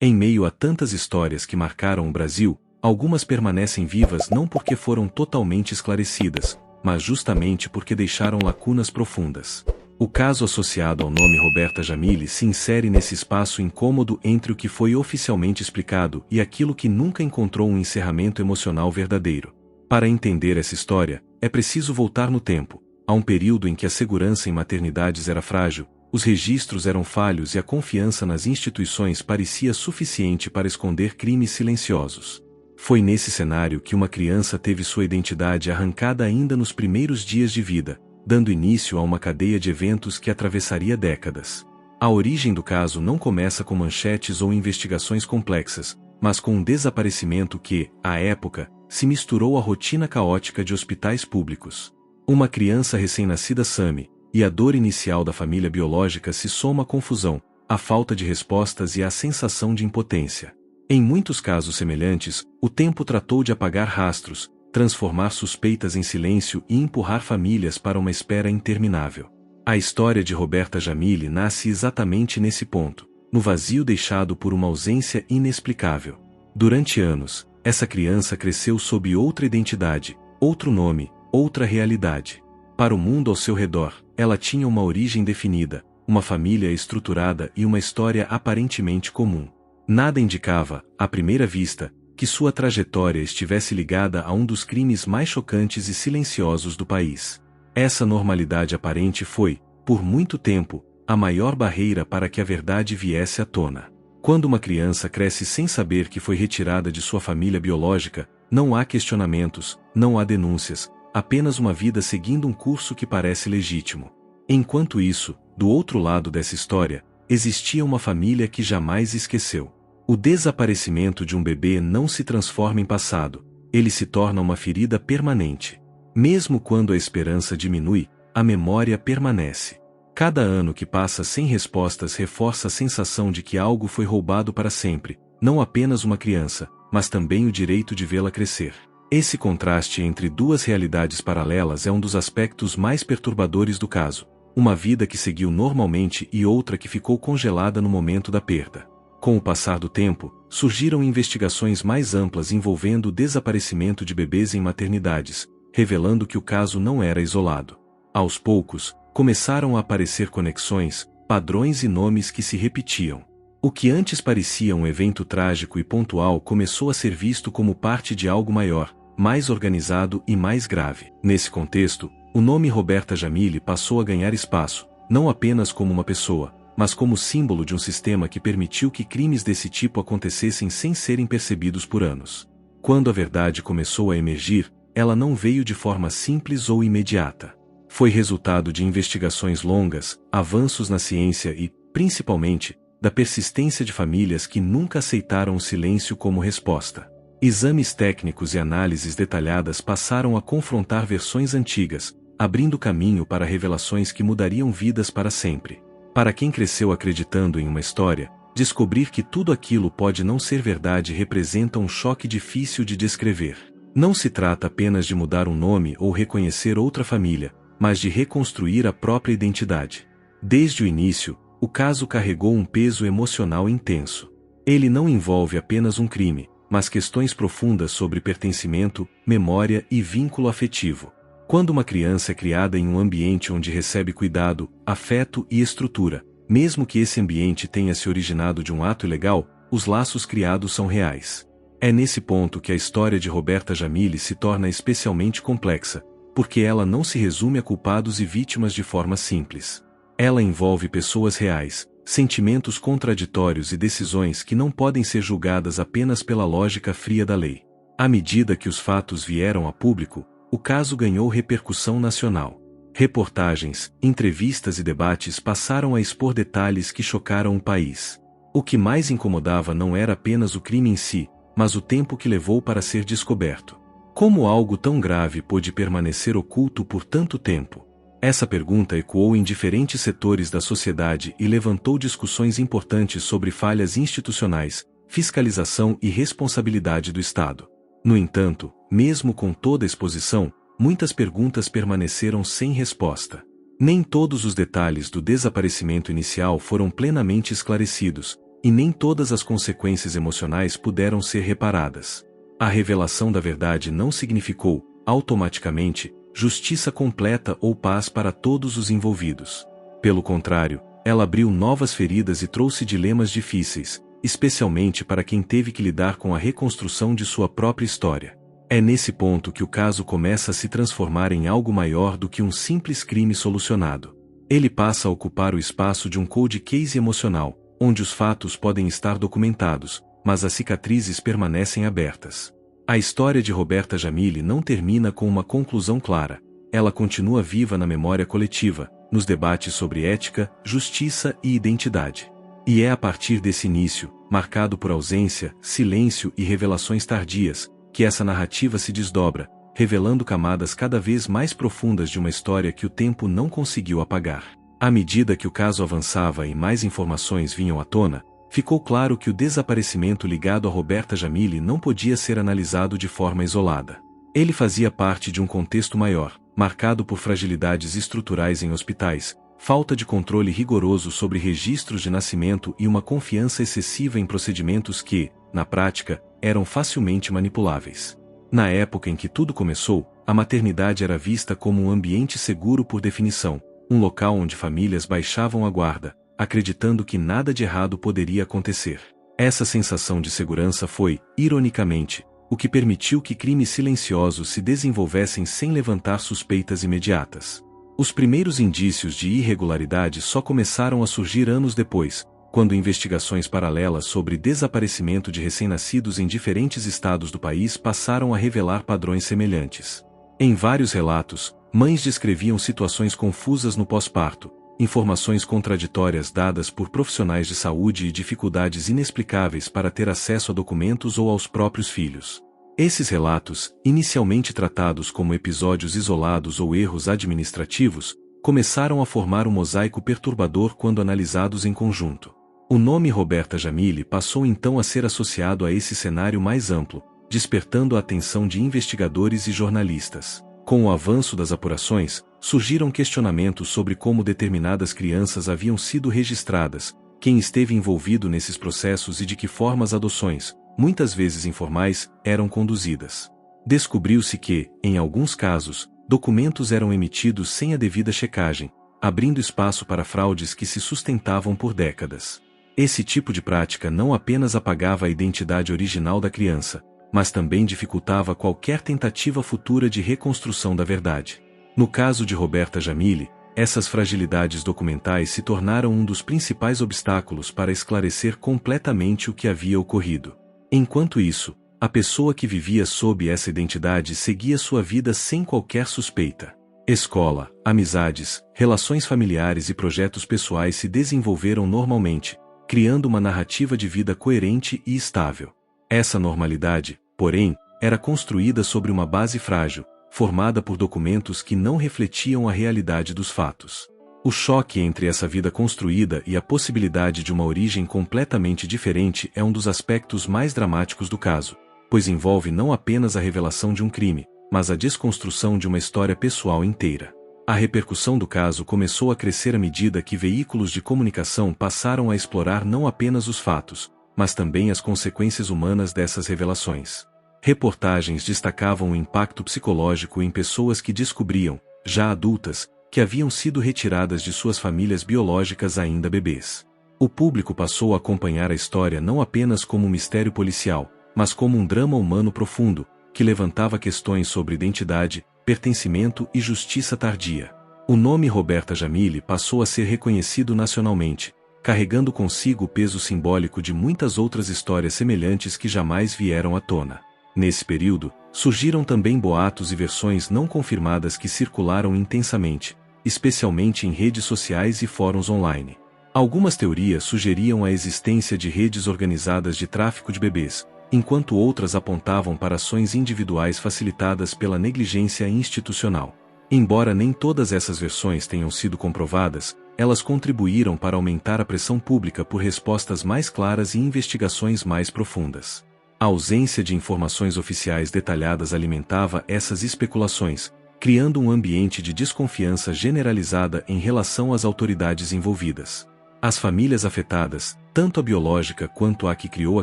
Em meio a tantas histórias que marcaram o Brasil, algumas permanecem vivas não porque foram totalmente esclarecidas, mas justamente porque deixaram lacunas profundas. O caso associado ao nome Roberta Jamily se insere nesse espaço incômodo entre o que foi oficialmente explicado e aquilo que nunca encontrou um encerramento emocional verdadeiro. Para entender essa história, é preciso voltar no tempo, a um período em que a segurança em maternidades era frágil, os registros eram falhos e a confiança nas instituições parecia suficiente para esconder crimes silenciosos. Foi nesse cenário que uma criança teve sua identidade arrancada ainda nos primeiros dias de vida, dando início a uma cadeia de eventos que atravessaria décadas. A origem do caso não começa com manchetes ou investigações complexas, mas com um desaparecimento que, à época, se misturou à rotina caótica de hospitais públicos. Uma criança recém-nascida some, e a dor inicial da família biológica se soma à confusão, à falta de respostas e à sensação de impotência. Em muitos casos semelhantes, o tempo tratou de apagar rastros, transformar suspeitas em silêncio e empurrar famílias para uma espera interminável. A história de Roberta Jamily nasce exatamente nesse ponto, no vazio deixado por uma ausência inexplicável. Durante anos, essa criança cresceu sob outra identidade, outro nome, outra realidade. Para o mundo ao seu redor, ela tinha uma origem definida, uma família estruturada e uma história aparentemente comum. Nada indicava, à primeira vista, que sua trajetória estivesse ligada a um dos crimes mais chocantes e silenciosos do país. Essa normalidade aparente foi, por muito tempo, a maior barreira para que a verdade viesse à tona. Quando uma criança cresce sem saber que foi retirada de sua família biológica, não há questionamentos, não há denúncias, apenas uma vida seguindo um curso que parece legítimo. Enquanto isso, do outro lado dessa história, existia uma família que jamais esqueceu. O desaparecimento de um bebê não se transforma em passado, ele se torna uma ferida permanente. Mesmo quando a esperança diminui, a memória permanece. Cada ano que passa sem respostas reforça a sensação de que algo foi roubado para sempre, não apenas uma criança, mas também o direito de vê-la crescer. Esse contraste entre duas realidades paralelas é um dos aspectos mais perturbadores do caso. Uma vida que seguiu normalmente e outra que ficou congelada no momento da perda. Com o passar do tempo, surgiram investigações mais amplas envolvendo o desaparecimento de bebês em maternidades, revelando que o caso não era isolado. Aos poucos, começaram a aparecer conexões, padrões e nomes que se repetiam. O que antes parecia um evento trágico e pontual começou a ser visto como parte de algo maior, mais organizado e mais grave. Nesse contexto, o nome Roberta Jamily passou a ganhar espaço, não apenas como uma pessoa, mas como símbolo de um sistema que permitiu que crimes desse tipo acontecessem sem serem percebidos por anos. Quando a verdade começou a emergir, ela não veio de forma simples ou imediata. Foi resultado de investigações longas, avanços na ciência e, principalmente, da persistência de famílias que nunca aceitaram o silêncio como resposta. Exames técnicos e análises detalhadas passaram a confrontar versões antigas, abrindo caminho para revelações que mudariam vidas para sempre. Para quem cresceu acreditando em uma história, descobrir que tudo aquilo pode não ser verdade representa um choque difícil de descrever. Não se trata apenas de mudar um nome ou reconhecer outra família, mas de reconstruir a própria identidade. Desde o início, o caso carregou um peso emocional intenso. Ele não envolve apenas um crime, mas questões profundas sobre pertencimento, memória e vínculo afetivo. Quando uma criança é criada em um ambiente onde recebe cuidado, afeto e estrutura, mesmo que esse ambiente tenha se originado de um ato ilegal, os laços criados são reais. É nesse ponto que a história de Roberta Jamily se torna especialmente complexa, porque ela não se resume a culpados e vítimas de forma simples. Ela envolve pessoas reais, sentimentos contraditórios e decisões que não podem ser julgadas apenas pela lógica fria da lei. À medida que os fatos vieram a público, o caso ganhou repercussão nacional. Reportagens, entrevistas e debates passaram a expor detalhes que chocaram o país. O que mais incomodava não era apenas o crime em si, mas o tempo que levou para ser descoberto. Como algo tão grave pôde permanecer oculto por tanto tempo? Essa pergunta ecoou em diferentes setores da sociedade e levantou discussões importantes sobre falhas institucionais, fiscalização e responsabilidade do Estado. No entanto, mesmo com toda a exposição, muitas perguntas permaneceram sem resposta. Nem todos os detalhes do desaparecimento inicial foram plenamente esclarecidos, e nem todas as consequências emocionais puderam ser reparadas. A revelação da verdade não significou, automaticamente, justiça completa ou paz para todos os envolvidos. Pelo contrário, ela abriu novas feridas e trouxe dilemas difíceis, especialmente para quem teve que lidar com a reconstrução de sua própria história. É nesse ponto que o caso começa a se transformar em algo maior do que um simples crime solucionado. Ele passa a ocupar o espaço de um cold case emocional, onde os fatos podem estar documentados, mas as cicatrizes permanecem abertas. A história de Roberta Jamille não termina com uma conclusão clara. Ela continua viva na memória coletiva, nos debates sobre ética, justiça e identidade. E é a partir desse início, marcado por ausência, silêncio e revelações tardias, que essa narrativa se desdobra, revelando camadas cada vez mais profundas de uma história que o tempo não conseguiu apagar. À medida que o caso avançava e mais informações vinham à tona, ficou claro que o desaparecimento ligado a Roberta Jamille não podia ser analisado de forma isolada. Ele fazia parte de um contexto maior, marcado por fragilidades estruturais em hospitais, falta de controle rigoroso sobre registros de nascimento e uma confiança excessiva em procedimentos que, na prática, eram facilmente manipuláveis. Na época em que tudo começou, a maternidade era vista como um ambiente seguro por definição, um local onde famílias baixavam a guarda, acreditando que nada de errado poderia acontecer. Essa sensação de segurança foi, ironicamente, o que permitiu que crimes silenciosos se desenvolvessem sem levantar suspeitas imediatas. Os primeiros indícios de irregularidade só começaram a surgir anos depois, quando investigações paralelas sobre desaparecimento de recém-nascidos em diferentes estados do país passaram a revelar padrões semelhantes. Em vários relatos, mães descreviam situações confusas no pós-parto, informações contraditórias dadas por profissionais de saúde e dificuldades inexplicáveis para ter acesso a documentos ou aos próprios filhos. Esses relatos, inicialmente tratados como episódios isolados ou erros administrativos, começaram a formar um mosaico perturbador quando analisados em conjunto. O nome Roberta Jamille passou então a ser associado a esse cenário mais amplo, despertando a atenção de investigadores e jornalistas. Com o avanço das apurações, surgiram questionamentos sobre como determinadas crianças haviam sido registradas, quem esteve envolvido nesses processos e de que forma as adoções, muitas vezes informais, eram conduzidas. Descobriu-se que, em alguns casos, documentos eram emitidos sem a devida checagem, abrindo espaço para fraudes que se sustentavam por décadas. Esse tipo de prática não apenas apagava a identidade original da criança, mas também dificultava qualquer tentativa futura de reconstrução da verdade. No caso de Roberta Jamille, essas fragilidades documentais se tornaram um dos principais obstáculos para esclarecer completamente o que havia ocorrido. Enquanto isso, a pessoa que vivia sob essa identidade seguia sua vida sem qualquer suspeita. Escola, amizades, relações familiares e projetos pessoais se desenvolveram normalmente, criando uma narrativa de vida coerente e estável. Essa normalidade, porém, era construída sobre uma base frágil, formada por documentos que não refletiam a realidade dos fatos. O choque entre essa vida construída e a possibilidade de uma origem completamente diferente é um dos aspectos mais dramáticos do caso, pois envolve não apenas a revelação de um crime, mas a desconstrução de uma história pessoal inteira. A repercussão do caso começou a crescer à medida que veículos de comunicação passaram a explorar não apenas os fatos, mas também as consequências humanas dessas revelações. Reportagens destacavam o impacto psicológico em pessoas que descobriam, já adultas, que haviam sido retiradas de suas famílias biológicas ainda bebês. O público passou a acompanhar a história não apenas como um mistério policial, mas como um drama humano profundo, que levantava questões sobre identidade, pertencimento e justiça tardia. O nome Roberta Jamille passou a ser reconhecido nacionalmente, carregando consigo o peso simbólico de muitas outras histórias semelhantes que jamais vieram à tona. Nesse período, surgiram também boatos e versões não confirmadas que circularam intensamente, especialmente em redes sociais e fóruns online. Algumas teorias sugeriam a existência de redes organizadas de tráfico de bebês, enquanto outras apontavam para ações individuais facilitadas pela negligência institucional. Embora nem todas essas versões tenham sido comprovadas, elas contribuíram para aumentar a pressão pública por respostas mais claras e investigações mais profundas. A ausência de informações oficiais detalhadas alimentava essas especulações, criando um ambiente de desconfiança generalizada em relação às autoridades envolvidas. As famílias afetadas, tanto a biológica quanto a que criou a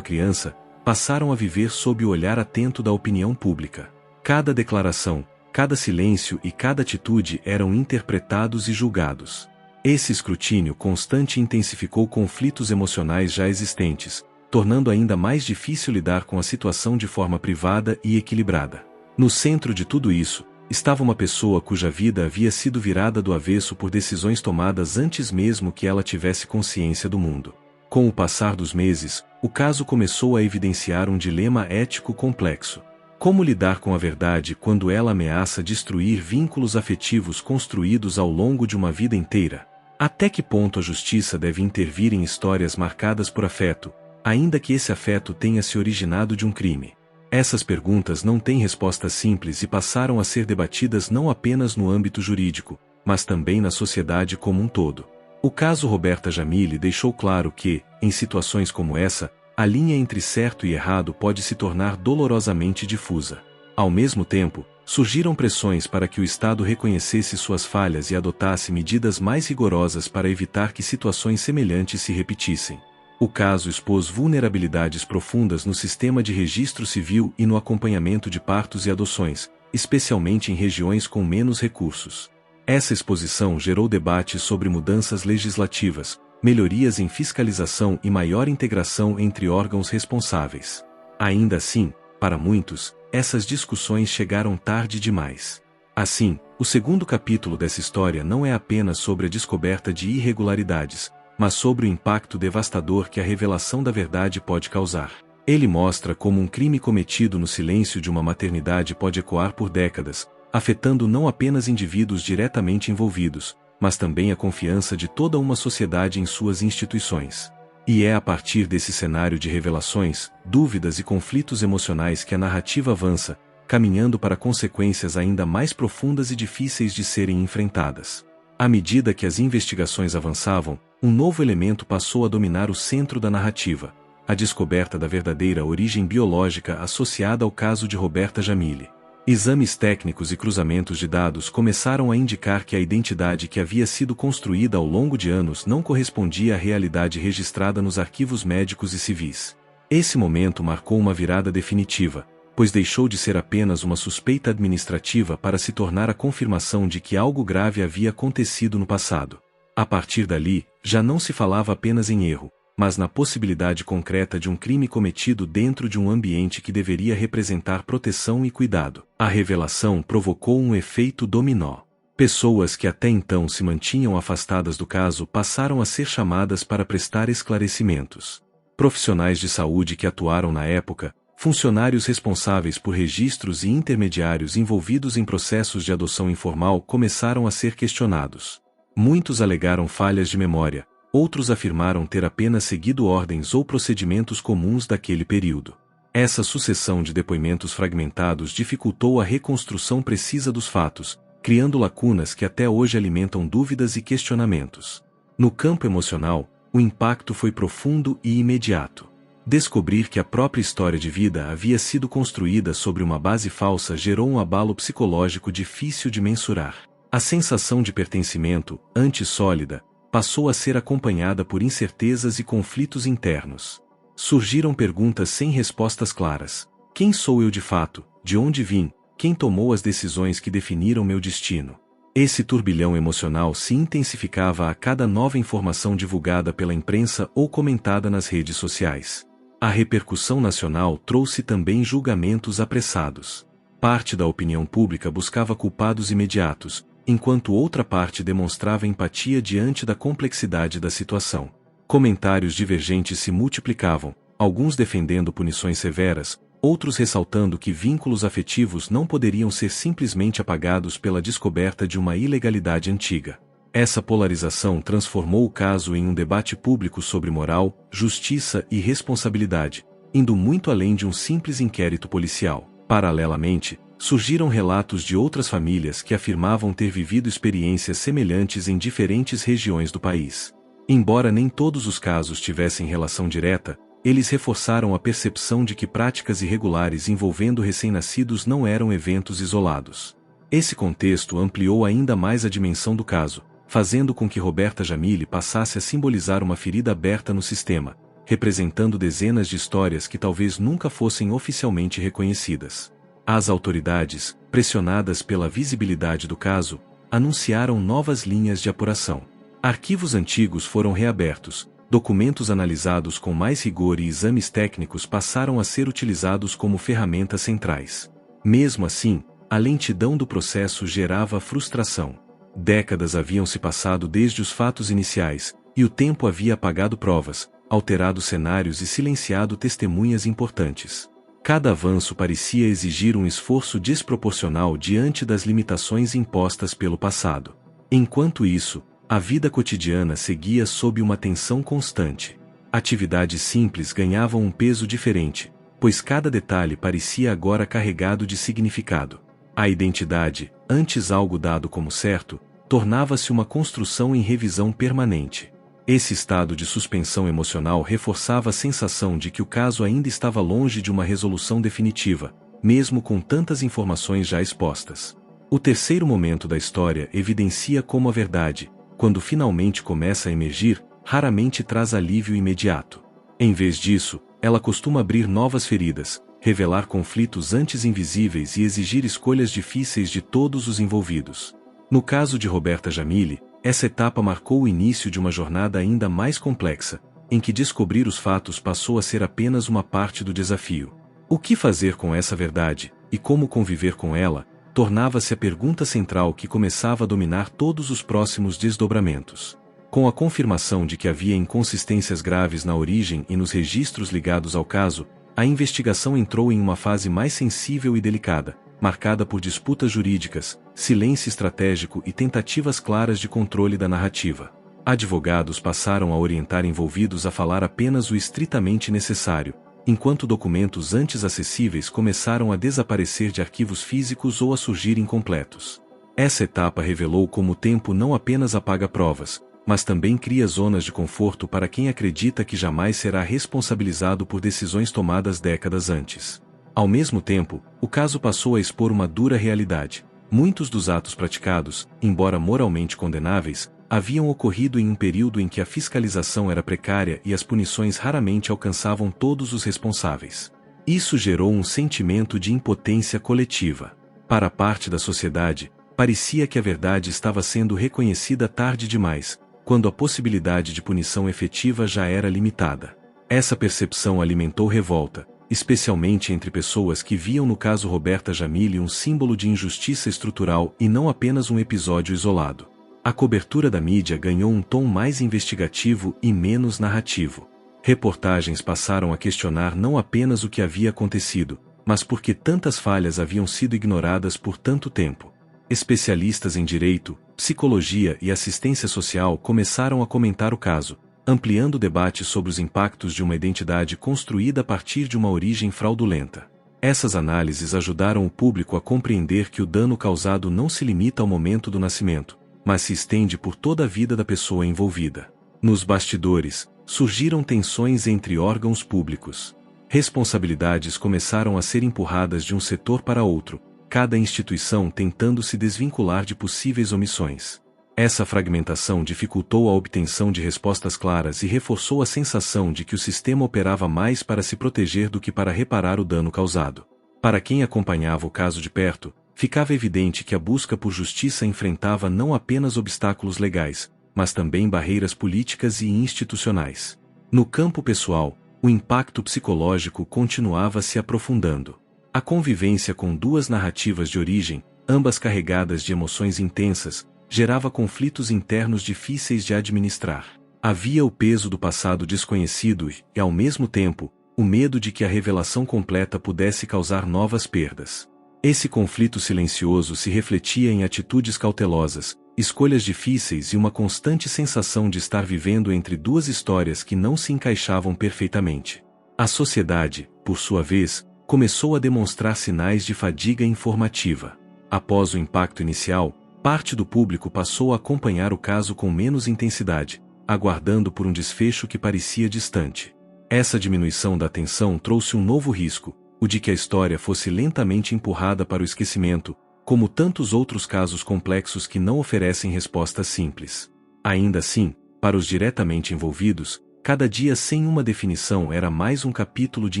criança, passaram a viver sob o olhar atento da opinião pública. Cada declaração, cada silêncio e cada atitude eram interpretados e julgados. Esse escrutínio constante intensificou conflitos emocionais já existentes, tornando ainda mais difícil lidar com a situação de forma privada e equilibrada. No centro de tudo isso, estava uma pessoa cuja vida havia sido virada do avesso por decisões tomadas antes mesmo que ela tivesse consciência do mundo. Com o passar dos meses, o caso começou a evidenciar um dilema ético complexo. Como lidar com a verdade quando ela ameaça destruir vínculos afetivos construídos ao longo de uma vida inteira? Até que ponto a justiça deve intervir em histórias marcadas por afeto, ainda que esse afeto tenha se originado de um crime? Essas perguntas não têm resposta simples e passaram a ser debatidas não apenas no âmbito jurídico, mas também na sociedade como um todo. O caso Roberta Jamile deixou claro que, em situações como essa, a linha entre certo e errado pode se tornar dolorosamente difusa. Ao mesmo tempo, surgiram pressões para que o Estado reconhecesse suas falhas e adotasse medidas mais rigorosas para evitar que situações semelhantes se repetissem. O caso expôs vulnerabilidades profundas no sistema de registro civil e no acompanhamento de partos e adoções, especialmente em regiões com menos recursos. Essa exposição gerou debates sobre mudanças legislativas, melhorias em fiscalização e maior integração entre órgãos responsáveis. Ainda assim, para muitos, essas discussões chegaram tarde demais. Assim, o segundo capítulo dessa história não é apenas sobre a descoberta de irregularidades, mas sobre o impacto devastador que a revelação da verdade pode causar. Ele mostra como um crime cometido no silêncio de uma maternidade pode ecoar por décadas, afetando não apenas indivíduos diretamente envolvidos, mas também a confiança de toda uma sociedade em suas instituições. E é a partir desse cenário de revelações, dúvidas e conflitos emocionais que a narrativa avança, caminhando para consequências ainda mais profundas e difíceis de serem enfrentadas. À medida que as investigações avançavam, um novo elemento passou a dominar o centro da narrativa: a descoberta da verdadeira origem biológica associada ao caso de Roberta Jamile. Exames técnicos e cruzamentos de dados começaram a indicar que a identidade que havia sido construída ao longo de anos não correspondia à realidade registrada nos arquivos médicos e civis. Esse momento marcou uma virada definitiva, pois deixou de ser apenas uma suspeita administrativa para se tornar a confirmação de que algo grave havia acontecido no passado. A partir dali, já não se falava apenas em erro, mas na possibilidade concreta de um crime cometido dentro de um ambiente que deveria representar proteção e cuidado. A revelação provocou um efeito dominó. Pessoas que até então se mantinham afastadas do caso passaram a ser chamadas para prestar esclarecimentos. Profissionais de saúde que atuaram na época, funcionários responsáveis por registros e intermediários envolvidos em processos de adoção informal começaram a ser questionados. Muitos alegaram falhas de memória, outros afirmaram ter apenas seguido ordens ou procedimentos comuns daquele período. Essa sucessão de depoimentos fragmentados dificultou a reconstrução precisa dos fatos, criando lacunas que até hoje alimentam dúvidas e questionamentos. No campo emocional, o impacto foi profundo e imediato. Descobrir que a própria história de vida havia sido construída sobre uma base falsa gerou um abalo psicológico difícil de mensurar. A sensação de pertencimento, antes sólida, passou a ser acompanhada por incertezas e conflitos internos. Surgiram perguntas sem respostas claras. Quem sou eu de fato? De onde vim? Quem tomou as decisões que definiram meu destino? Esse turbilhão emocional se intensificava a cada nova informação divulgada pela imprensa ou comentada nas redes sociais. A repercussão nacional trouxe também julgamentos apressados. Parte da opinião pública buscava culpados imediatos, enquanto outra parte demonstrava empatia diante da complexidade da situação. Comentários divergentes se multiplicavam, alguns defendendo punições severas, outros ressaltando que vínculos afetivos não poderiam ser simplesmente apagados pela descoberta de uma ilegalidade antiga. Essa polarização transformou o caso em um debate público sobre moral, justiça e responsabilidade, indo muito além de um simples inquérito policial. Paralelamente, surgiram relatos de outras famílias que afirmavam ter vivido experiências semelhantes em diferentes regiões do país. Embora nem todos os casos tivessem relação direta, eles reforçaram a percepção de que práticas irregulares envolvendo recém-nascidos não eram eventos isolados. Esse contexto ampliou ainda mais a dimensão do caso, fazendo com que Roberta Jamille passasse a simbolizar uma ferida aberta no sistema, representando dezenas de histórias que talvez nunca fossem oficialmente reconhecidas. As autoridades, pressionadas pela visibilidade do caso, anunciaram novas linhas de apuração. Arquivos antigos foram reabertos, documentos analisados com mais rigor e exames técnicos passaram a ser utilizados como ferramentas centrais. Mesmo assim, a lentidão do processo gerava frustração. Décadas haviam se passado desde os fatos iniciais, e o tempo havia apagado provas, alterado cenários e silenciado testemunhas importantes. Cada avanço parecia exigir um esforço desproporcional diante das limitações impostas pelo passado. Enquanto isso, a vida cotidiana seguia sob uma tensão constante. Atividades simples ganhavam um peso diferente, pois cada detalhe parecia agora carregado de significado. A identidade, antes algo dado como certo, tornava-se uma construção em revisão permanente. Esse estado de suspensão emocional reforçava a sensação de que o caso ainda estava longe de uma resolução definitiva, mesmo com tantas informações já expostas. O terceiro momento da história evidencia como a verdade, quando finalmente começa a emergir, raramente traz alívio imediato. Em vez disso, ela costuma abrir novas feridas, revelar conflitos antes invisíveis e exigir escolhas difíceis de todos os envolvidos. No caso de Roberta Jamille, essa etapa marcou o início de uma jornada ainda mais complexa, em que descobrir os fatos passou a ser apenas uma parte do desafio. O que fazer com essa verdade, e como conviver com ela, tornava-se a pergunta central que começava a dominar todos os próximos desdobramentos. Com a confirmação de que havia inconsistências graves na origem e nos registros ligados ao caso, a investigação entrou em uma fase mais sensível e delicada, marcada por disputas jurídicas, silêncio estratégico e tentativas claras de controle da narrativa. Advogados passaram a orientar envolvidos a falar apenas o estritamente necessário, enquanto documentos antes acessíveis começaram a desaparecer de arquivos físicos ou a surgir incompletos. Essa etapa revelou como o tempo não apenas apaga provas, mas também cria zonas de conforto para quem acredita que jamais será responsabilizado por decisões tomadas décadas antes. Ao mesmo tempo, o caso passou a expor uma dura realidade. Muitos dos atos praticados, embora moralmente condenáveis, haviam ocorrido em um período em que a fiscalização era precária e as punições raramente alcançavam todos os responsáveis. Isso gerou um sentimento de impotência coletiva. Para parte da sociedade, parecia que a verdade estava sendo reconhecida tarde demais, quando a possibilidade de punição efetiva já era limitada. Essa percepção alimentou revolta, especialmente entre pessoas que viam no caso Roberta Jamille um símbolo de injustiça estrutural e não apenas um episódio isolado. A cobertura da mídia ganhou um tom mais investigativo e menos narrativo. Reportagens passaram a questionar não apenas o que havia acontecido, mas por que tantas falhas haviam sido ignoradas por tanto tempo. Especialistas em direito, psicologia e assistência social começaram a comentar o caso, ampliando o debate sobre os impactos de uma identidade construída a partir de uma origem fraudulenta. Essas análises ajudaram o público a compreender que o dano causado não se limita ao momento do nascimento, mas se estende por toda a vida da pessoa envolvida. Nos bastidores, surgiram tensões entre órgãos públicos. Responsabilidades começaram a ser empurradas de um setor para outro, cada instituição tentando se desvincular de possíveis omissões. Essa fragmentação dificultou a obtenção de respostas claras e reforçou a sensação de que o sistema operava mais para se proteger do que para reparar o dano causado. Para quem acompanhava o caso de perto, ficava evidente que a busca por justiça enfrentava não apenas obstáculos legais, mas também barreiras políticas e institucionais. No campo pessoal, o impacto psicológico continuava se aprofundando. A convivência com duas narrativas de origem, ambas carregadas de emoções intensas, gerava conflitos internos difíceis de administrar. Havia o peso do passado desconhecido e, ao mesmo tempo, o medo de que a revelação completa pudesse causar novas perdas. Esse conflito silencioso se refletia em atitudes cautelosas, escolhas difíceis e uma constante sensação de estar vivendo entre duas histórias que não se encaixavam perfeitamente. A sociedade, por sua vez, começou a demonstrar sinais de fadiga informativa. Após o impacto inicial, parte do público passou a acompanhar o caso com menos intensidade, aguardando por um desfecho que parecia distante. Essa diminuição da atenção trouxe um novo risco, o de que a história fosse lentamente empurrada para o esquecimento, como tantos outros casos complexos que não oferecem respostas simples. Ainda assim, para os diretamente envolvidos, cada dia sem uma definição era mais um capítulo de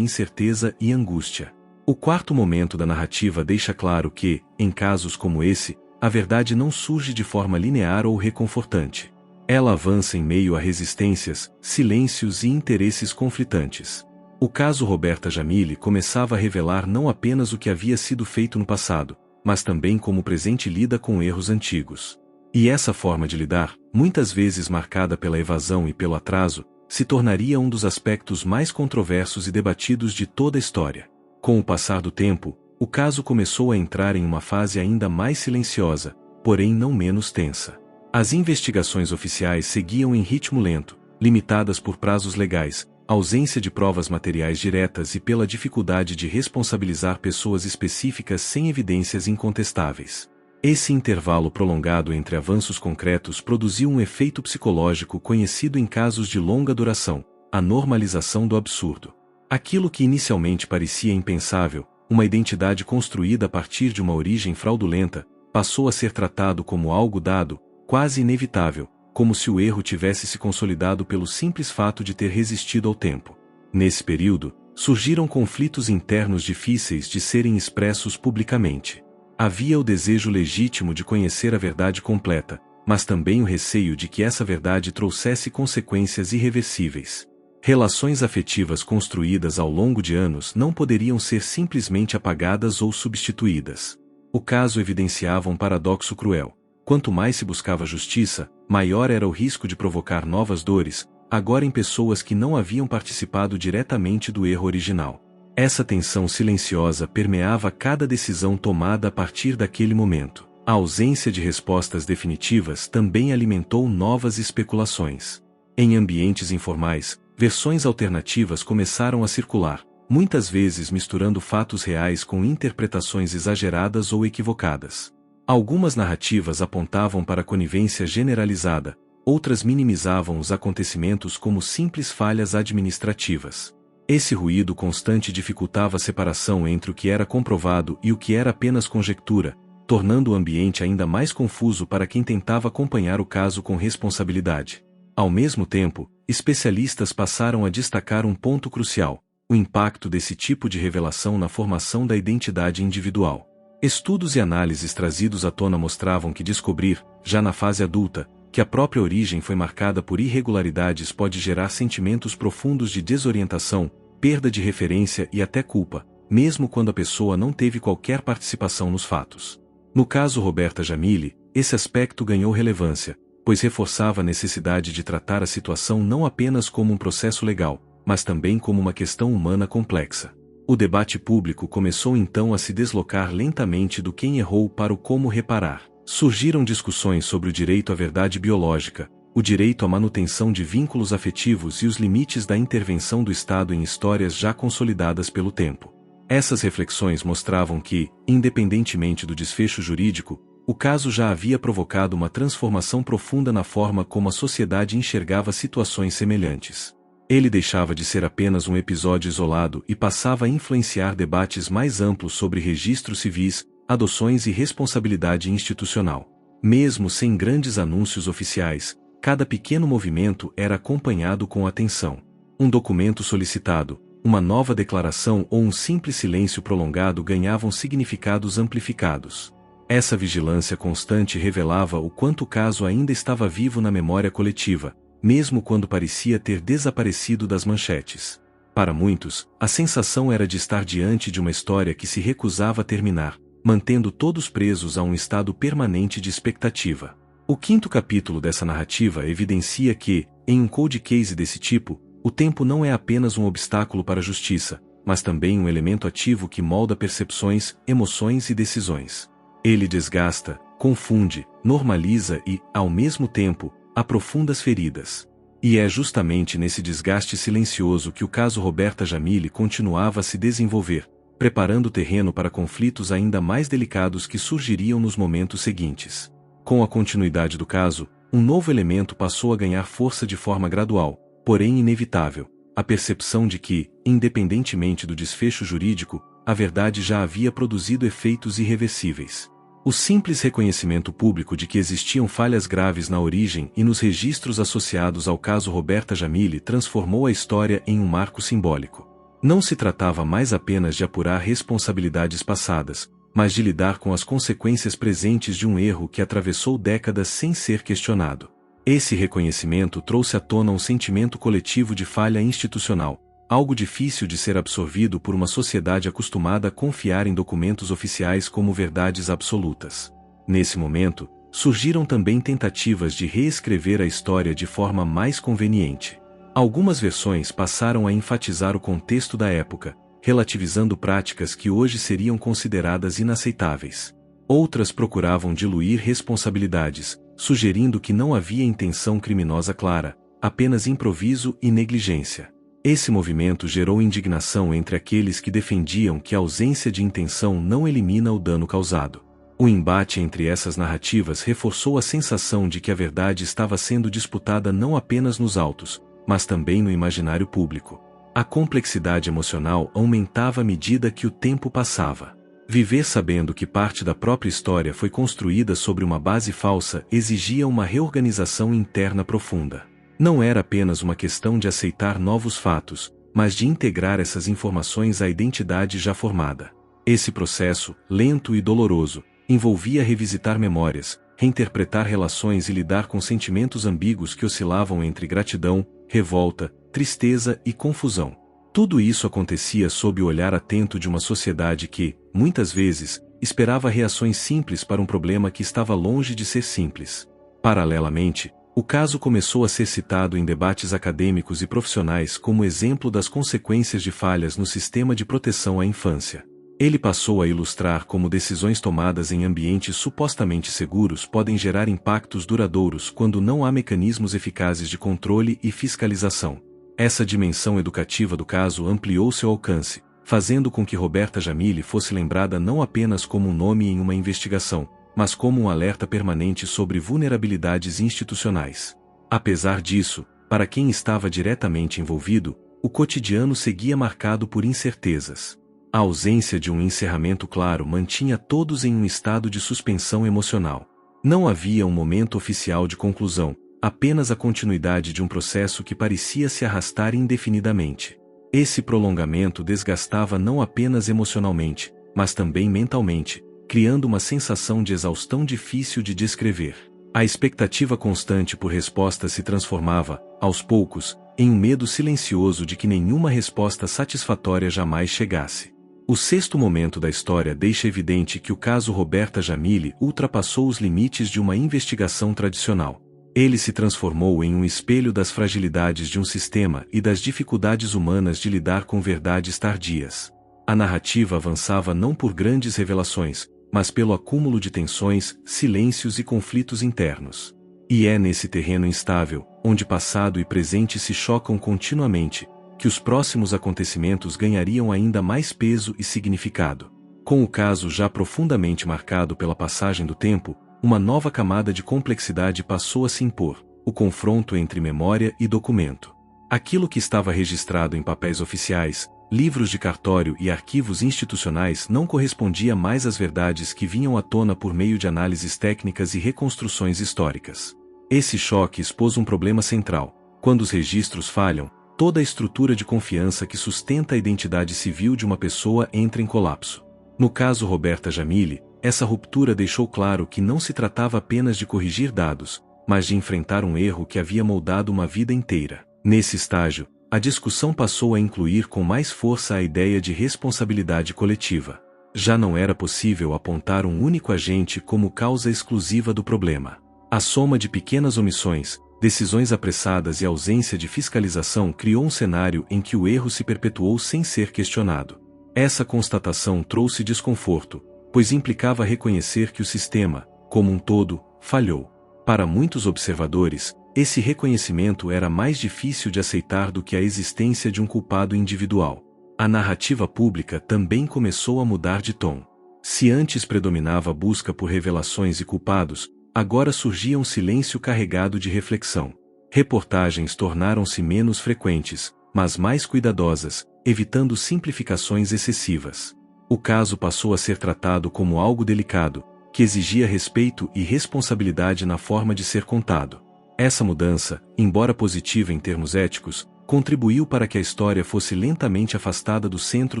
incerteza e angústia. O quarto momento da narrativa deixa claro que, em casos como esse, a verdade não surge de forma linear ou reconfortante. Ela avança em meio a resistências, silêncios e interesses conflitantes. O caso Roberta Jamille começava a revelar não apenas o que havia sido feito no passado, mas também como o presente lida com erros antigos. E essa forma de lidar, muitas vezes marcada pela evasão e pelo atraso, se tornaria um dos aspectos mais controversos e debatidos de toda a história. Com o passar do tempo, o caso começou a entrar em uma fase ainda mais silenciosa, porém não menos tensa. As investigações oficiais seguiam em ritmo lento, limitadas por prazos legais, ausência de provas materiais diretas e pela dificuldade de responsabilizar pessoas específicas sem evidências incontestáveis. Esse intervalo prolongado entre avanços concretos produziu um efeito psicológico conhecido em casos de longa duração, a normalização do absurdo. Aquilo que inicialmente parecia impensável, uma identidade construída a partir de uma origem fraudulenta, passou a ser tratado como algo dado, quase inevitável, como se o erro tivesse se consolidado pelo simples fato de ter resistido ao tempo. Nesse período, surgiram conflitos internos difíceis de serem expressos publicamente. Havia o desejo legítimo de conhecer a verdade completa, mas também o receio de que essa verdade trouxesse consequências irreversíveis. Relações afetivas construídas ao longo de anos não poderiam ser simplesmente apagadas ou substituídas. O caso evidenciava um paradoxo cruel. Quanto mais se buscava justiça, maior era o risco de provocar novas dores, agora em pessoas que não haviam participado diretamente do erro original. Essa tensão silenciosa permeava cada decisão tomada a partir daquele momento. A ausência de respostas definitivas também alimentou novas especulações. Em ambientes informais, versões alternativas começaram a circular, muitas vezes misturando fatos reais com interpretações exageradas ou equivocadas. Algumas narrativas apontavam para conivência generalizada, outras minimizavam os acontecimentos como simples falhas administrativas. Esse ruído constante dificultava a separação entre o que era comprovado e o que era apenas conjectura, tornando o ambiente ainda mais confuso para quem tentava acompanhar o caso com responsabilidade. Ao mesmo tempo, especialistas passaram a destacar um ponto crucial: o impacto desse tipo de revelação na formação da identidade individual. Estudos e análises trazidos à tona mostravam que descobrir, já na fase adulta, que a própria origem foi marcada por irregularidades pode gerar sentimentos profundos de desorientação, perda de referência e até culpa, mesmo quando a pessoa não teve qualquer participação nos fatos. No caso Roberta Jamille, esse aspecto ganhou relevância, pois reforçava a necessidade de tratar a situação não apenas como um processo legal, mas também como uma questão humana complexa. O debate público começou então a se deslocar lentamente do quem errou para o como reparar. Surgiram discussões sobre o direito à verdade biológica, o direito à manutenção de vínculos afetivos e os limites da intervenção do Estado em histórias já consolidadas pelo tempo. Essas reflexões mostravam que, independentemente do desfecho jurídico, o caso já havia provocado uma transformação profunda na forma como a sociedade enxergava situações semelhantes. Ele deixava de ser apenas um episódio isolado e passava a influenciar debates mais amplos sobre registros civis, adoções e responsabilidade institucional. Mesmo sem grandes anúncios oficiais, cada pequeno movimento era acompanhado com atenção. Um documento solicitado, uma nova declaração ou um simples silêncio prolongado ganhavam significados amplificados. Essa vigilância constante revelava o quanto o caso ainda estava vivo na memória coletiva, mesmo quando parecia ter desaparecido das manchetes. Para muitos, a sensação era de estar diante de uma história que se recusava a terminar, mantendo todos presos a um estado permanente de expectativa. O quinto capítulo dessa narrativa evidencia que, em um cold case desse tipo, o tempo não é apenas um obstáculo para a justiça, mas também um elemento ativo que molda percepções, emoções e decisões. Ele desgasta, confunde, normaliza e, ao mesmo tempo, aprofunda as feridas. E é justamente nesse desgaste silencioso que o caso Roberta Jamille continuava a se desenvolver, preparando o terreno para conflitos ainda mais delicados que surgiriam nos momentos seguintes. Com a continuidade do caso, um novo elemento passou a ganhar força de forma gradual, porém inevitável: a percepção de que, independentemente do desfecho jurídico, a verdade já havia produzido efeitos irreversíveis. O simples reconhecimento público de que existiam falhas graves na origem e nos registros associados ao caso Roberta Jamille transformou a história em um marco simbólico. Não se tratava mais apenas de apurar responsabilidades passadas, mas de lidar com as consequências presentes de um erro que atravessou décadas sem ser questionado. Esse reconhecimento trouxe à tona um sentimento coletivo de falha institucional, algo difícil de ser absorvido por uma sociedade acostumada a confiar em documentos oficiais como verdades absolutas. Nesse momento, surgiram também tentativas de reescrever a história de forma mais conveniente. Algumas versões passaram a enfatizar o contexto da época, relativizando práticas que hoje seriam consideradas inaceitáveis. Outras procuravam diluir responsabilidades, sugerindo que não havia intenção criminosa clara, apenas improviso e negligência. Esse movimento gerou indignação entre aqueles que defendiam que a ausência de intenção não elimina o dano causado. O embate entre essas narrativas reforçou a sensação de que a verdade estava sendo disputada não apenas nos autos, mas também no imaginário público. A complexidade emocional aumentava à medida que o tempo passava. Viver sabendo que parte da própria história foi construída sobre uma base falsa exigia uma reorganização interna profunda. Não era apenas uma questão de aceitar novos fatos, mas de integrar essas informações à identidade já formada. Esse processo, lento e doloroso, envolvia revisitar memórias, reinterpretar relações e lidar com sentimentos ambíguos que oscilavam entre gratidão, revolta, tristeza e confusão. Tudo isso acontecia sob o olhar atento de uma sociedade que, muitas vezes, esperava reações simples para um problema que estava longe de ser simples. Paralelamente, o caso começou a ser citado em debates acadêmicos e profissionais como exemplo das consequências de falhas no sistema de proteção à infância. Ele passou a ilustrar como decisões tomadas em ambientes supostamente seguros podem gerar impactos duradouros quando não há mecanismos eficazes de controle e fiscalização. Essa dimensão educativa do caso ampliou seu alcance, fazendo com que Roberta Jamille fosse lembrada não apenas como um nome em uma investigação, mas como um alerta permanente sobre vulnerabilidades institucionais. Apesar disso, para quem estava diretamente envolvido, o cotidiano seguia marcado por incertezas. A ausência de um encerramento claro mantinha todos em um estado de suspensão emocional. Não havia um momento oficial de conclusão, apenas a continuidade de um processo que parecia se arrastar indefinidamente. Esse prolongamento desgastava não apenas emocionalmente, mas também mentalmente, criando uma sensação de exaustão difícil de descrever. A expectativa constante por respostas se transformava, aos poucos, em um medo silencioso de que nenhuma resposta satisfatória jamais chegasse. O sexto momento da história deixa evidente que o caso Roberta Jamille ultrapassou os limites de uma investigação tradicional. Ele se transformou em um espelho das fragilidades de um sistema e das dificuldades humanas de lidar com verdades tardias. A narrativa avançava não por grandes revelações, mas pelo acúmulo de tensões, silêncios e conflitos internos. E é nesse terreno instável, onde passado e presente se chocam continuamente, que os próximos acontecimentos ganhariam ainda mais peso e significado. Com o caso já profundamente marcado pela passagem do tempo, uma nova camada de complexidade passou a se impor, o confronto entre memória e documento. Aquilo que estava registrado em papéis oficiais, livros de cartório e arquivos institucionais não correspondia mais às verdades que vinham à tona por meio de análises técnicas e reconstruções históricas. Esse choque expôs um problema central. Quando os registros falham, toda a estrutura de confiança que sustenta a identidade civil de uma pessoa entra em colapso. No caso Roberta Jamille, essa ruptura deixou claro que não se tratava apenas de corrigir dados, mas de enfrentar um erro que havia moldado uma vida inteira. Nesse estágio, a discussão passou a incluir com mais força a ideia de responsabilidade coletiva. Já não era possível apontar um único agente como causa exclusiva do problema. A soma de pequenas omissões, decisões apressadas e ausência de fiscalização criou um cenário em que o erro se perpetuou sem ser questionado. Essa constatação trouxe desconforto, pois implicava reconhecer que o sistema, como um todo, falhou. Para muitos observadores, esse reconhecimento era mais difícil de aceitar do que a existência de um culpado individual. A narrativa pública também começou a mudar de tom. Se antes predominava a busca por revelações e culpados, agora surgia um silêncio carregado de reflexão. Reportagens tornaram-se menos frequentes, mas mais cuidadosas, evitando simplificações excessivas. O caso passou a ser tratado como algo delicado, que exigia respeito e responsabilidade na forma de ser contado. Essa mudança, embora positiva em termos éticos, contribuiu para que a história fosse lentamente afastada do centro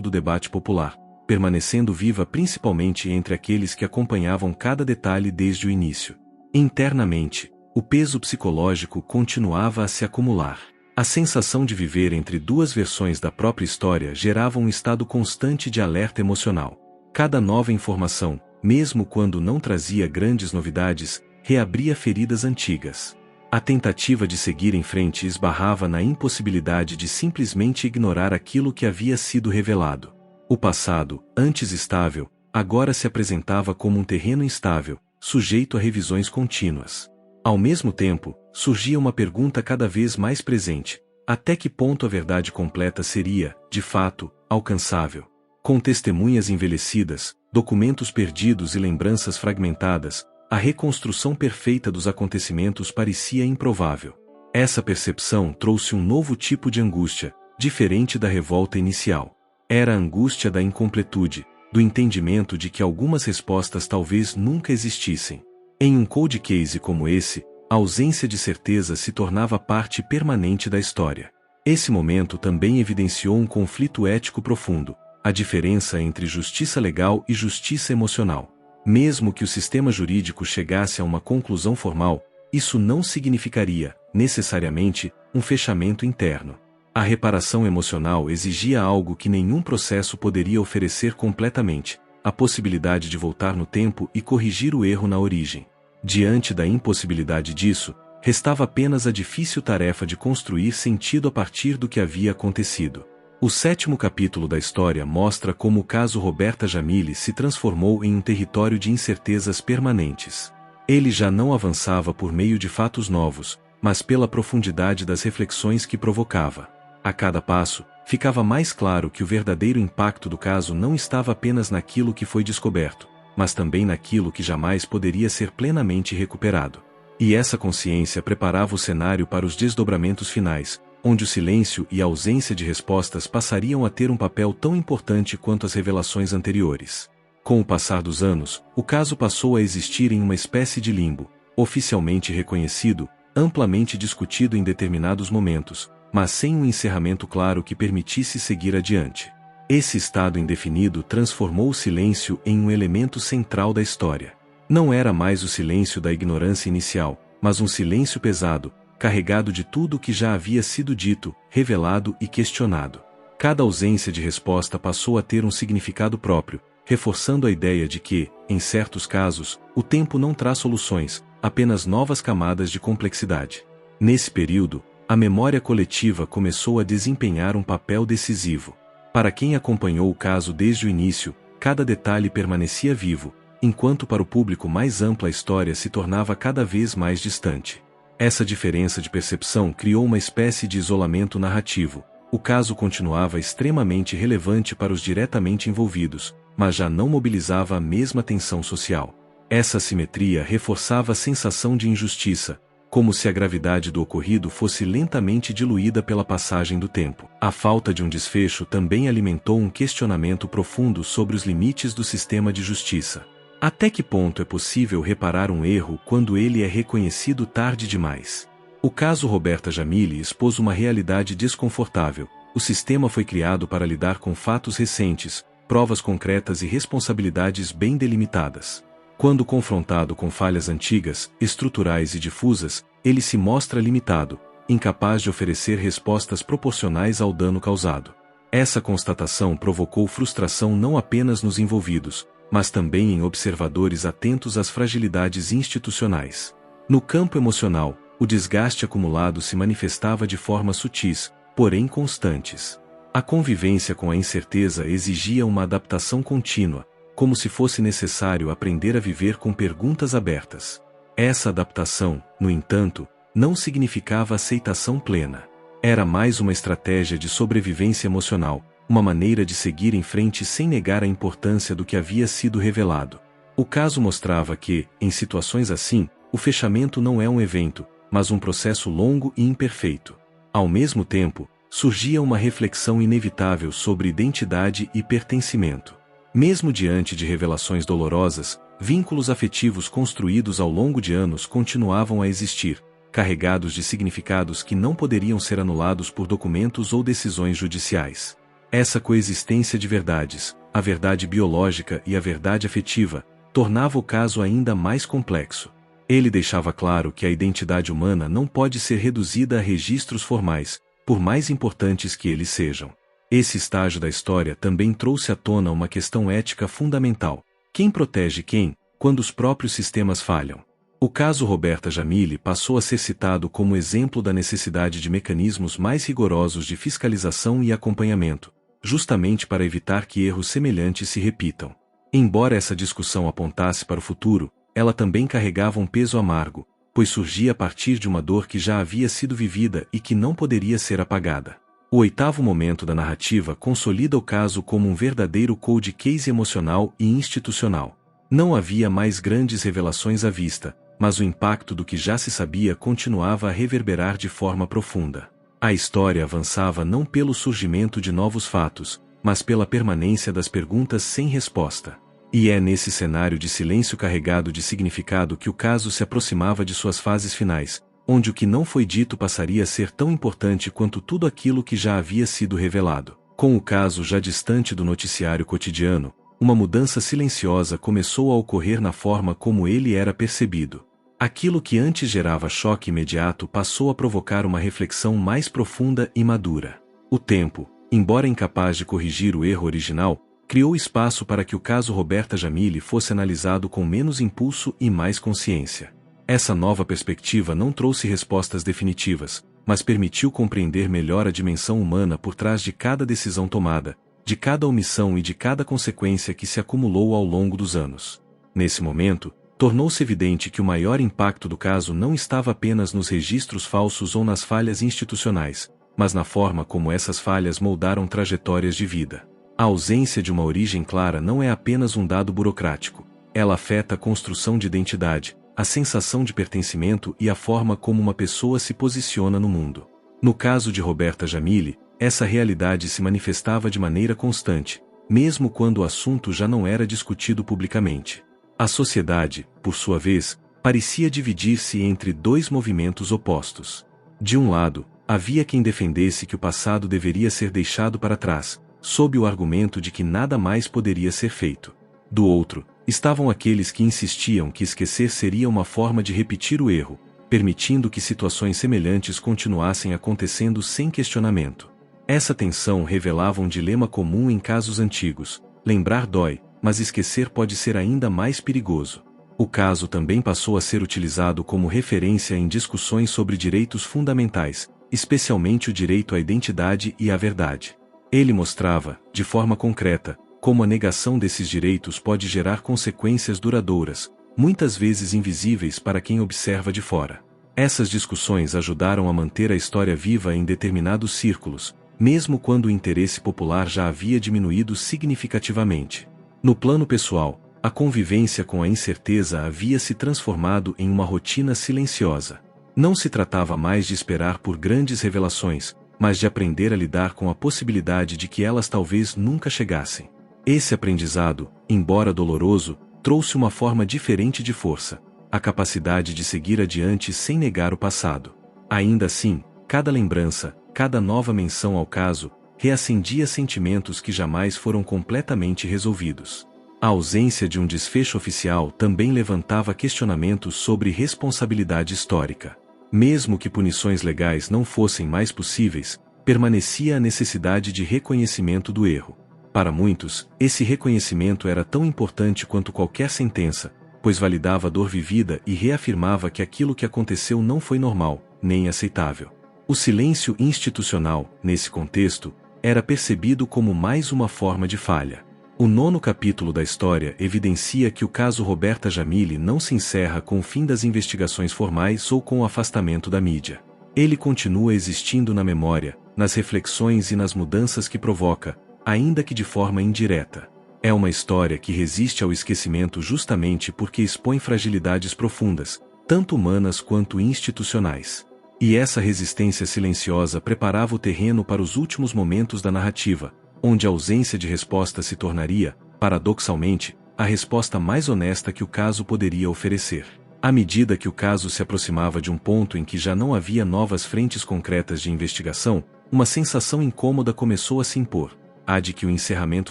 do debate popular, permanecendo viva principalmente entre aqueles que acompanhavam cada detalhe desde o início. Internamente, o peso psicológico continuava a se acumular. A sensação de viver entre duas versões da própria história gerava um estado constante de alerta emocional. Cada nova informação, mesmo quando não trazia grandes novidades, reabria feridas antigas. A tentativa de seguir em frente esbarrava na impossibilidade de simplesmente ignorar aquilo que havia sido revelado. O passado, antes estável, agora se apresentava como um terreno instável, sujeito a revisões contínuas. Ao mesmo tempo, surgia uma pergunta cada vez mais presente: até que ponto a verdade completa seria, de fato, alcançável? Com testemunhas envelhecidas, documentos perdidos e lembranças fragmentadas, a reconstrução perfeita dos acontecimentos parecia improvável. Essa percepção trouxe um novo tipo de angústia, diferente da revolta inicial. Era a angústia da incompletude, do entendimento de que algumas respostas talvez nunca existissem. Em um cold case como esse, a ausência de certeza se tornava parte permanente da história. Esse momento também evidenciou um conflito ético profundo, a diferença entre justiça legal e justiça emocional. Mesmo que o sistema jurídico chegasse a uma conclusão formal, isso não significaria, necessariamente, um fechamento interno. A reparação emocional exigia algo que nenhum processo poderia oferecer completamente: a possibilidade de voltar no tempo e corrigir o erro na origem. Diante da impossibilidade disso, restava apenas a difícil tarefa de construir sentido a partir do que havia acontecido. O 7º capítulo da história mostra como o caso Roberta Jamille se transformou em um território de incertezas permanentes. Ele já não avançava por meio de fatos novos, mas pela profundidade das reflexões que provocava. A cada passo, ficava mais claro que o verdadeiro impacto do caso não estava apenas naquilo que foi descoberto, mas também naquilo que jamais poderia ser plenamente recuperado. E essa consciência preparava o cenário para os desdobramentos finais, onde o silêncio e a ausência de respostas passariam a ter um papel tão importante quanto as revelações anteriores. Com o passar dos anos, o caso passou a existir em uma espécie de limbo, oficialmente reconhecido, amplamente discutido em determinados momentos, mas sem um encerramento claro que permitisse seguir adiante. Esse estado indefinido transformou o silêncio em um elemento central da história. Não era mais o silêncio da ignorância inicial, mas um silêncio pesado, carregado de tudo o que já havia sido dito, revelado e questionado. Cada ausência de resposta passou a ter um significado próprio, reforçando a ideia de que, em certos casos, o tempo não traz soluções, apenas novas camadas de complexidade. Nesse período, a memória coletiva começou a desempenhar um papel decisivo. Para quem acompanhou o caso desde o início, cada detalhe permanecia vivo, enquanto para o público mais amplo a história se tornava cada vez mais distante. Essa diferença de percepção criou uma espécie de isolamento narrativo. O caso continuava extremamente relevante para os diretamente envolvidos, mas já não mobilizava a mesma tensão social. Essa assimetria reforçava a sensação de injustiça, como se a gravidade do ocorrido fosse lentamente diluída pela passagem do tempo. A falta de um desfecho também alimentou um questionamento profundo sobre os limites do sistema de justiça. Até que ponto é possível reparar um erro quando ele é reconhecido tarde demais? O caso Roberta Jamille expôs uma realidade desconfortável. O sistema foi criado para lidar com fatos recentes, provas concretas e responsabilidades bem delimitadas. Quando confrontado com falhas antigas, estruturais e difusas, ele se mostra limitado, incapaz de oferecer respostas proporcionais ao dano causado. Essa constatação provocou frustração não apenas nos envolvidos, mas também em observadores atentos às fragilidades institucionais. No campo emocional, o desgaste acumulado se manifestava de formas sutis, porém constantes. A convivência com a incerteza exigia uma adaptação contínua, como se fosse necessário aprender a viver com perguntas abertas. Essa adaptação, no entanto, não significava aceitação plena. Era mais uma estratégia de sobrevivência emocional, uma maneira de seguir em frente sem negar a importância do que havia sido revelado. O caso mostrava que, em situações assim, o fechamento não é um evento, mas um processo longo e imperfeito. Ao mesmo tempo, surgia uma reflexão inevitável sobre identidade e pertencimento. Mesmo diante de revelações dolorosas, Vínculos afetivos construídos ao longo de anos continuavam a existir, carregados de significados que não poderiam ser anulados por documentos ou decisões judiciais. Essa coexistência de verdades, a verdade biológica e a verdade afetiva, tornava o caso ainda mais complexo. Ele deixava claro que a identidade humana não pode ser reduzida a registros formais, por mais importantes que eles sejam. Esse estágio da história também trouxe à tona uma questão ética fundamental. Quem protege quem, quando os próprios sistemas falham? O caso Roberta Jamille passou a ser citado como exemplo da necessidade de mecanismos mais rigorosos de fiscalização e acompanhamento, justamente para evitar que erros semelhantes se repitam. Embora essa discussão apontasse para o futuro, ela também carregava um peso amargo, pois surgia a partir de uma dor que já havia sido vivida e que não poderia ser apagada. O oitavo momento da narrativa consolida o caso como um verdadeiro cold case emocional e institucional. Não havia mais grandes revelações à vista, mas o impacto do que já se sabia continuava a reverberar de forma profunda. A história avançava não pelo surgimento de novos fatos, mas pela permanência das perguntas sem resposta. E é nesse cenário de silêncio carregado de significado que o caso se aproximava de suas fases finais, onde o que não foi dito passaria a ser tão importante quanto tudo aquilo que já havia sido revelado. Com o caso já distante do noticiário cotidiano, uma mudança silenciosa começou a ocorrer na forma como ele era percebido. Aquilo que antes gerava choque imediato passou a provocar uma reflexão mais profunda e madura. O tempo, embora incapaz de corrigir o erro original, criou espaço para que o caso Roberta Jamille fosse analisado com menos impulso e mais consciência. Essa nova perspectiva não trouxe respostas definitivas, mas permitiu compreender melhor a dimensão humana por trás de cada decisão tomada, de cada omissão e de cada consequência que se acumulou ao longo dos anos. Nesse momento, tornou-se evidente que o maior impacto do caso não estava apenas nos registros falsos ou nas falhas institucionais, mas na forma como essas falhas moldaram trajetórias de vida. A ausência de uma origem clara não é apenas um dado burocrático, ela afeta a construção de identidade, a sensação de pertencimento e a forma como uma pessoa se posiciona no mundo. No caso de Roberta Jamille, essa realidade se manifestava de maneira constante, mesmo quando o assunto já não era discutido publicamente. A sociedade, por sua vez, parecia dividir-se entre dois movimentos opostos. De um lado, havia quem defendesse que o passado deveria ser deixado para trás, sob o argumento de que nada mais poderia ser feito. Do outro, estavam aqueles que insistiam que esquecer seria uma forma de repetir o erro, permitindo que situações semelhantes continuassem acontecendo sem questionamento. Essa tensão revelava um dilema comum em casos antigos: lembrar dói, mas esquecer pode ser ainda mais perigoso. O caso também passou a ser utilizado como referência em discussões sobre direitos fundamentais, especialmente o direito à identidade e à verdade. Ele mostrava, de forma concreta, como a negação desses direitos pode gerar consequências duradouras, muitas vezes invisíveis para quem observa de fora. Essas discussões ajudaram a manter a história viva em determinados círculos, mesmo quando o interesse popular já havia diminuído significativamente. No plano pessoal, a convivência com a incerteza havia se transformado em uma rotina silenciosa. Não se tratava mais de esperar por grandes revelações, mas de aprender a lidar com a possibilidade de que elas talvez nunca chegassem. Esse aprendizado, embora doloroso, trouxe uma forma diferente de força, a capacidade de seguir adiante sem negar o passado. Ainda assim, cada lembrança, cada nova menção ao caso, reacendia sentimentos que jamais foram completamente resolvidos. A ausência de um desfecho oficial também levantava questionamentos sobre responsabilidade histórica. Mesmo que punições legais não fossem mais possíveis, permanecia a necessidade de reconhecimento do erro. Para muitos, esse reconhecimento era tão importante quanto qualquer sentença, pois validava a dor vivida e reafirmava que aquilo que aconteceu não foi normal, nem aceitável. O silêncio institucional, nesse contexto, era percebido como mais uma forma de falha. O 9º capítulo da história evidencia que o caso Roberta Jamille não se encerra com o fim das investigações formais ou com o afastamento da mídia. Ele continua existindo na memória, nas reflexões e nas mudanças que provoca, ainda que de forma indireta. É uma história que resiste ao esquecimento justamente porque expõe fragilidades profundas, tanto humanas quanto institucionais. E essa resistência silenciosa preparava o terreno para os últimos momentos da narrativa, onde a ausência de resposta se tornaria, paradoxalmente, a resposta mais honesta que o caso poderia oferecer. À medida que o caso se aproximava de um ponto em que já não havia novas frentes concretas de investigação, uma sensação incômoda começou a se impor, a de que o encerramento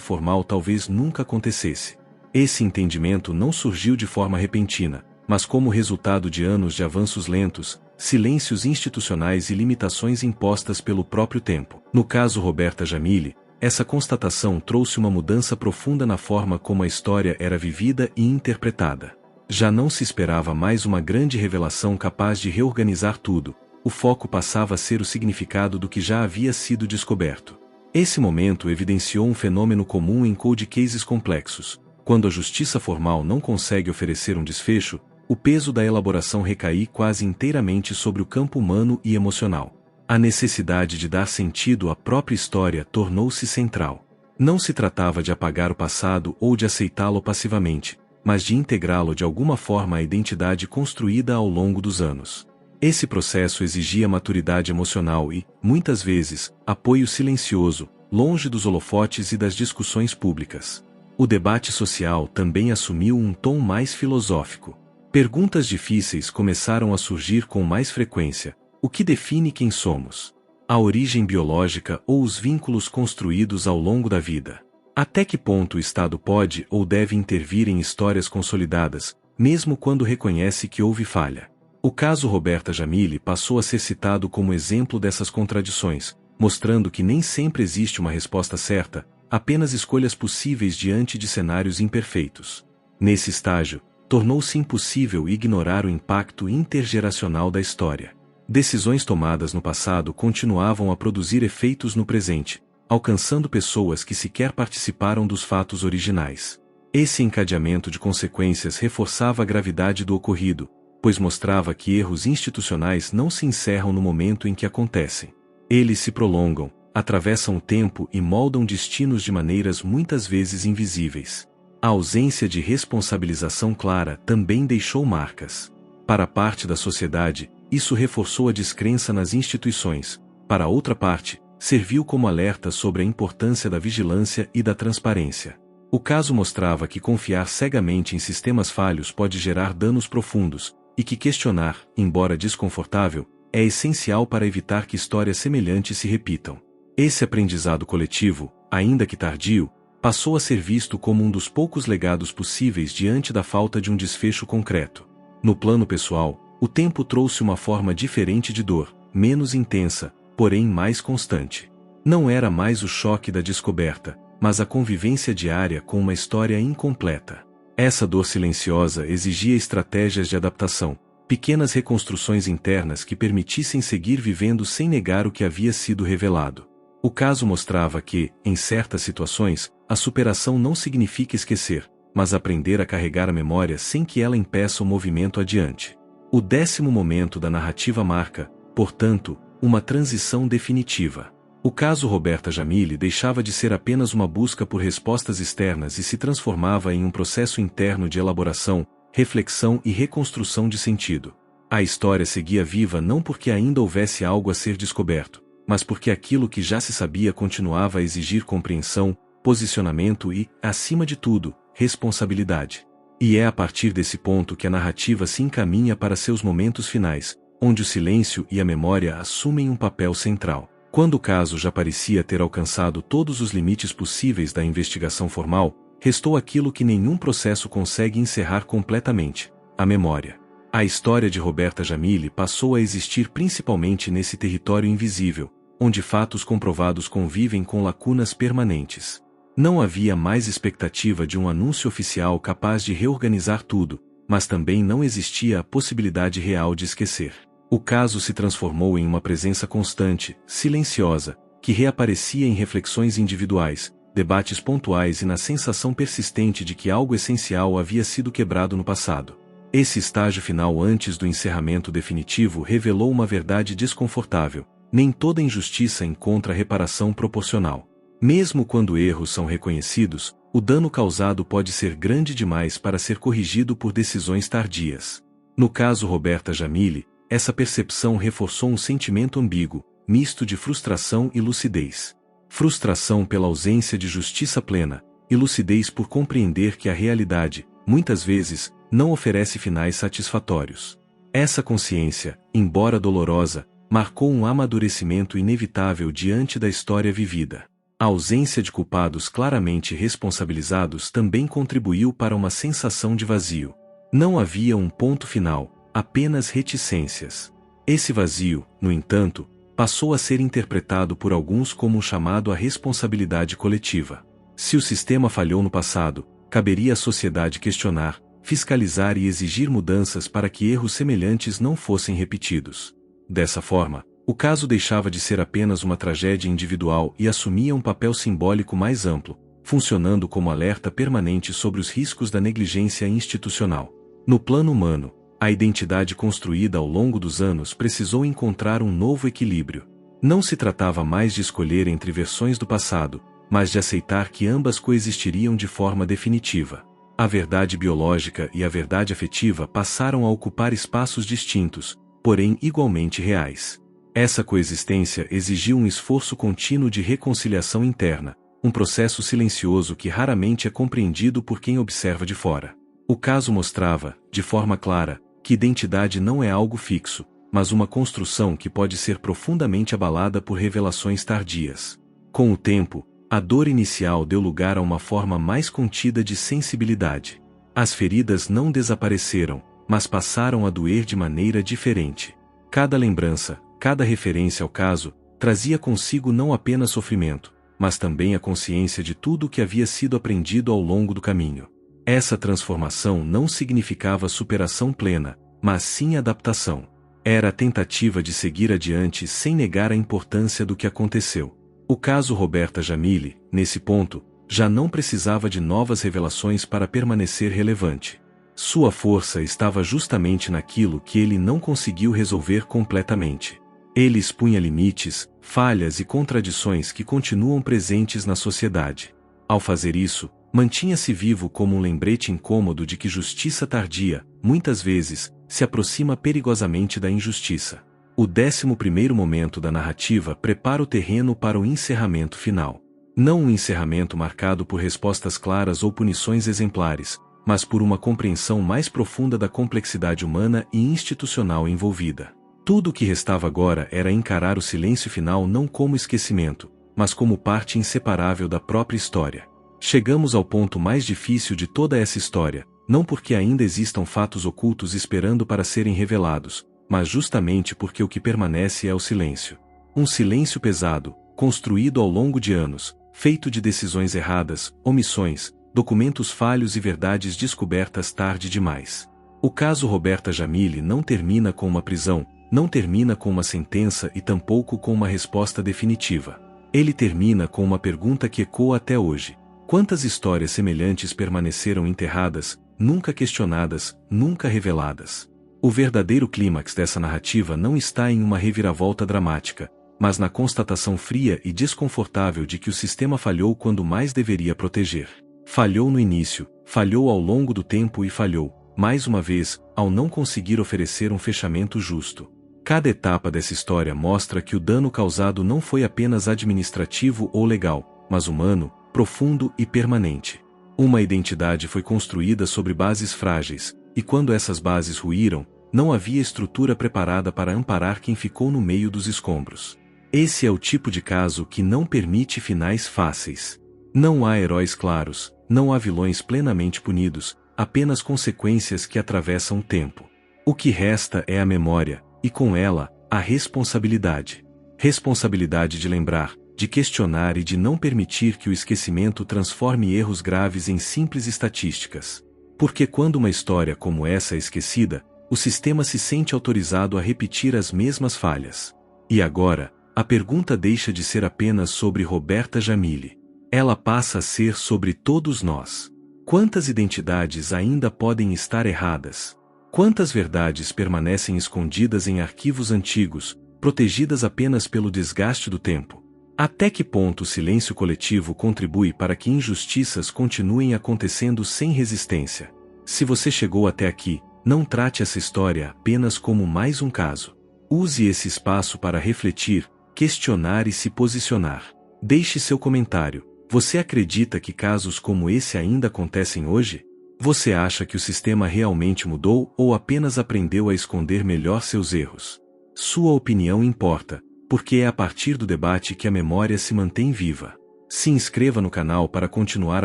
formal talvez nunca acontecesse. Esse entendimento não surgiu de forma repentina, mas como resultado de anos de avanços lentos, silêncios institucionais e limitações impostas pelo próprio tempo. No caso Roberta Jamily, essa constatação trouxe uma mudança profunda na forma como a história era vivida e interpretada. Já não se esperava mais uma grande revelação capaz de reorganizar tudo, o foco passava a ser o significado do que já havia sido descoberto. Esse momento evidenciou um fenômeno comum em cold cases complexos. Quando a justiça formal não consegue oferecer um desfecho, o peso da elaboração recai quase inteiramente sobre o campo humano e emocional. A necessidade de dar sentido à própria história tornou-se central. Não se tratava de apagar o passado ou de aceitá-lo passivamente, mas de integrá-lo de alguma forma à identidade construída ao longo dos anos. Esse processo exigia maturidade emocional e, muitas vezes, apoio silencioso, longe dos holofotes e das discussões públicas. O debate social também assumiu um tom mais filosófico. Perguntas difíceis começaram a surgir com mais frequência. O que define quem somos? A origem biológica ou os vínculos construídos ao longo da vida? Até que ponto o Estado pode ou deve intervir em histórias consolidadas, mesmo quando reconhece que houve falha? O caso Roberta Jamily passou a ser citado como exemplo dessas contradições, mostrando que nem sempre existe uma resposta certa, apenas escolhas possíveis diante de cenários imperfeitos. Nesse estágio, tornou-se impossível ignorar o impacto intergeracional da história. Decisões tomadas no passado continuavam a produzir efeitos no presente, alcançando pessoas que sequer participaram dos fatos originais. Esse encadeamento de consequências reforçava a gravidade do ocorrido, pois mostrava que erros institucionais não se encerram no momento em que acontecem. Eles se prolongam, atravessam o tempo e moldam destinos de maneiras muitas vezes invisíveis. A ausência de responsabilização clara também deixou marcas. Para parte da sociedade, isso reforçou a descrença nas instituições. Para outra parte, serviu como alerta sobre a importância da vigilância e da transparência. O caso mostrava que confiar cegamente em sistemas falhos pode gerar danos profundos, e que questionar, embora desconfortável, é essencial para evitar que histórias semelhantes se repitam. Esse aprendizado coletivo, ainda que tardio, passou a ser visto como um dos poucos legados possíveis diante da falta de um desfecho concreto. No plano pessoal, o tempo trouxe uma forma diferente de dor, menos intensa, porém mais constante. Não era mais o choque da descoberta, mas a convivência diária com uma história incompleta. Essa dor silenciosa exigia estratégias de adaptação, pequenas reconstruções internas que permitissem seguir vivendo sem negar o que havia sido revelado. O caso mostrava que, em certas situações, a superação não significa esquecer, mas aprender a carregar a memória sem que ela impeça o movimento adiante. O 10º momento da narrativa marca, portanto, uma transição definitiva. O caso Roberta Jamily deixava de ser apenas uma busca por respostas externas e se transformava em um processo interno de elaboração, reflexão e reconstrução de sentido. A história seguia viva não porque ainda houvesse algo a ser descoberto, mas porque aquilo que já se sabia continuava a exigir compreensão, posicionamento e, acima de tudo, responsabilidade. E é a partir desse ponto que a narrativa se encaminha para seus momentos finais, onde o silêncio e a memória assumem um papel central. Quando o caso já parecia ter alcançado todos os limites possíveis da investigação formal, restou aquilo que nenhum processo consegue encerrar completamente: a memória. A história de Roberta Jamily passou a existir principalmente nesse território invisível, onde fatos comprovados convivem com lacunas permanentes. Não havia mais expectativa de um anúncio oficial capaz de reorganizar tudo, mas também não existia a possibilidade real de esquecer. O caso se transformou em uma presença constante, silenciosa, que reaparecia em reflexões individuais, debates pontuais e na sensação persistente de que algo essencial havia sido quebrado no passado. Esse estágio final antes do encerramento definitivo revelou uma verdade desconfortável: nem toda injustiça encontra reparação proporcional. Mesmo quando erros são reconhecidos, o dano causado pode ser grande demais para ser corrigido por decisões tardias. No caso Roberta Jamily, essa percepção reforçou um sentimento ambíguo, misto de frustração e lucidez. Frustração pela ausência de justiça plena, e lucidez por compreender que a realidade, muitas vezes, não oferece finais satisfatórios. Essa consciência, embora dolorosa, marcou um amadurecimento inevitável diante da história vivida. A ausência de culpados claramente responsabilizados também contribuiu para uma sensação de vazio. Não havia um ponto final, apenas reticências. Esse vazio, no entanto, passou a ser interpretado por alguns como um chamado à responsabilidade coletiva. Se o sistema falhou no passado, caberia à sociedade questionar, fiscalizar e exigir mudanças para que erros semelhantes não fossem repetidos. Dessa forma, o caso deixava de ser apenas uma tragédia individual e assumia um papel simbólico mais amplo, funcionando como alerta permanente sobre os riscos da negligência institucional. No plano humano, a identidade construída ao longo dos anos precisou encontrar um novo equilíbrio. Não se tratava mais de escolher entre versões do passado, mas de aceitar que ambas coexistiriam de forma definitiva. A verdade biológica e a verdade afetiva passaram a ocupar espaços distintos, porém igualmente reais. Essa coexistência exigiu um esforço contínuo de reconciliação interna, um processo silencioso que raramente é compreendido por quem observa de fora. O caso mostrava, de forma clara, que identidade não é algo fixo, mas uma construção que pode ser profundamente abalada por revelações tardias. Com o tempo, a dor inicial deu lugar a uma forma mais contida de sensibilidade. As feridas não desapareceram, mas passaram a doer de maneira diferente. Cada lembrança, cada referência ao caso, trazia consigo não apenas sofrimento, mas também a consciência de tudo o que havia sido aprendido ao longo do caminho. Essa transformação não significava superação plena, mas sim adaptação. Era a tentativa de seguir adiante sem negar a importância do que aconteceu. O caso Roberta Jamily, nesse ponto, já não precisava de novas revelações para permanecer relevante. Sua força estava justamente naquilo que ele não conseguiu resolver completamente. Ele expunha limites, falhas e contradições que continuam presentes na sociedade. Ao fazer isso, mantinha-se vivo como um lembrete incômodo de que justiça tardia, muitas vezes, se aproxima perigosamente da injustiça. O 11º momento da narrativa prepara o terreno para o encerramento final. Não um encerramento marcado por respostas claras ou punições exemplares, mas por uma compreensão mais profunda da complexidade humana e institucional envolvida. Tudo o que restava agora era encarar o silêncio final não como esquecimento, mas como parte inseparável da própria história. Chegamos ao ponto mais difícil de toda essa história, não porque ainda existam fatos ocultos esperando para serem revelados, mas justamente porque o que permanece é o silêncio. Um silêncio pesado, construído ao longo de anos, feito de decisões erradas, omissões, documentos falhos e verdades descobertas tarde demais. O caso Roberta Jamily não termina com uma prisão, não termina com uma sentença e tampouco com uma resposta definitiva. Ele termina com uma pergunta que ecoa até hoje. Quantas histórias semelhantes permaneceram enterradas, nunca questionadas, nunca reveladas? O verdadeiro clímax dessa narrativa não está em uma reviravolta dramática, mas na constatação fria e desconfortável de que o sistema falhou quando mais deveria proteger. Falhou no início, falhou ao longo do tempo e falhou, mais uma vez, ao não conseguir oferecer um fechamento justo. Cada etapa dessa história mostra que o dano causado não foi apenas administrativo ou legal, mas humano, profundo e permanente. Uma identidade foi construída sobre bases frágeis, e quando essas bases ruíram, não havia estrutura preparada para amparar quem ficou no meio dos escombros. Esse é o tipo de caso que não permite finais fáceis. Não há heróis claros, não há vilões plenamente punidos, apenas consequências que atravessam o tempo. O que resta é a memória, e com ela, a responsabilidade. Responsabilidade de lembrar, de questionar e de não permitir que o esquecimento transforme erros graves em simples estatísticas. Porque quando uma história como essa é esquecida, o sistema se sente autorizado a repetir as mesmas falhas. E agora, a pergunta deixa de ser apenas sobre Roberta Jamily. Ela passa a ser sobre todos nós. Quantas identidades ainda podem estar erradas? Quantas verdades permanecem escondidas em arquivos antigos, protegidas apenas pelo desgaste do tempo? Até que ponto o silêncio coletivo contribui para que injustiças continuem acontecendo sem resistência? Se você chegou até aqui, não trate essa história apenas como mais um caso. Use esse espaço para refletir, questionar e se posicionar. Deixe seu comentário. Você acredita que casos como esse ainda acontecem hoje? Você acha que o sistema realmente mudou ou apenas aprendeu a esconder melhor seus erros? Sua opinião importa, porque é a partir do debate que a memória se mantém viva. Se inscreva no canal para continuar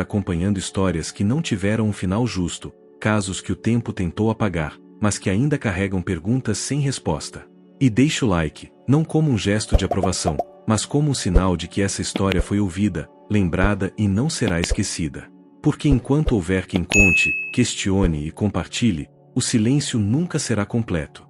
acompanhando histórias que não tiveram um final justo, casos que o tempo tentou apagar, mas que ainda carregam perguntas sem resposta. E deixe o like, não como um gesto de aprovação, mas como um sinal de que essa história foi ouvida, lembrada e não será esquecida. Porque enquanto houver quem conte, questione e compartilhe, o silêncio nunca será completo.